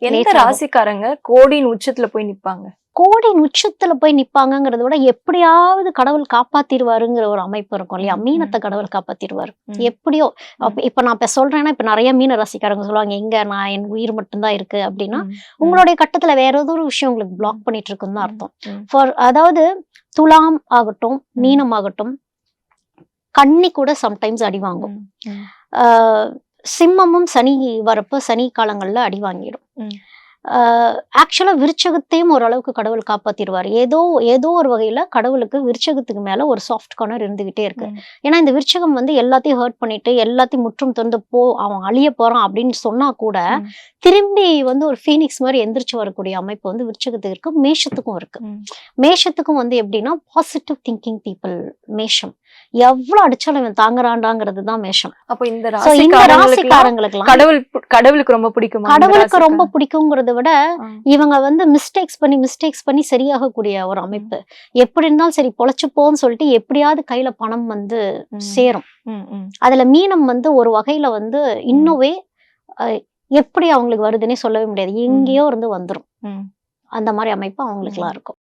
எந்த ராசிக்காரங்க கோடியின் உச்சத்துல போய் நிப்பாங்க? கோடியின் உச்சத்துல போய் நிப்பாங்கிறத விட எப்படியாவது கடவுள் காப்பாத்திருவாருங்கிற ஒரு அமைப்பு இருக்கும் இல்லையா? மீனத்தை கடவுள் காப்பாத்திருவாரு எப்படியோ. இப்ப நான் இப்ப சொல்றேன்னா, இப்ப நிறைய மீன ராசிக்காரங்க சொல்லுவாங்க, எங்க நான் என் உயிர் மட்டும்தான் இருக்கு அப்படின்னா, உங்களுடைய கட்டத்துல வேற ஏதோ ஒரு விஷயம் உங்களுக்கு பிளாக் பண்ணிட்டு இருக்குன்னு தான் அர்த்தம். அதாவது துலாம் ஆகட்டும், மீனம் ஆகட்டும், கன்னி கூட சம்டைம்ஸ் அடி வாங்கும். சிம்மமும் சனி வரப்ப சனி காலங்கள்ல அடி வாங்கிடும். ஆக்சுவலா விருச்சகத்தையும் ஓரளவுக்கு கடவுள் காப்பாத்திடுவார். ஏதோ ஒரு வகையில கடவுளுக்கு விருச்சகத்துக்கு மேல ஒரு சாஃப்ட் கார்னர் இருந்துகிட்டே இருக்கு. ஏன்னா இந்த விருச்சகம் எல்லாத்தையும் ஹர்ட் பண்ணிட்டு எல்லாத்தையும் முற்றும் திறந்து அவன் அழிய போறான் அப்படின்னு சொன்னா கூட திரும்பி ஒரு ஃபீனிக்ஸ் மாதிரி எந்திரிச்சு வரக்கூடிய அமைப்பு விருச்சகத்துக்கு இருக்கு, மேஷத்துக்கும் இருக்கு. மேஷத்துக்கும் எப்படின்னா பாசிட்டிவ் திங்கிங் பீப்புள் மேஷம். எவ்வளவு அடிச்சாலும் இவன் தாங்குறாண்டாங்கிறது தான் மேஷம். அப்ப இந்த ராசிக்காரங்களுக்கு கடவுளுக்கு ரொம்ப பிடிக்கும். கடவுளுக்கு ரொம்ப பிடிக்குங்கிறத விட இவங்க மிஸ்டேக்ஸ் பண்ணி சரியாகக்கூடிய ஒரு அமைப்பு. எப்படி இருந்தாலும் சரி பொழைச்சுப்போன்னு சொல்லிட்டு எப்படியாவது கையில பணம் சேரும். அதுல மீனம் ஒரு வகையில இன்னோவே எப்படி அவங்களுக்கு வருதுன்னே சொல்லவே முடியாது. எங்கேயோ இருந்து வந்துரும். அந்த மாதிரி அமைப்பு அவங்களுக்கு எல்லாம் இருக்கும்.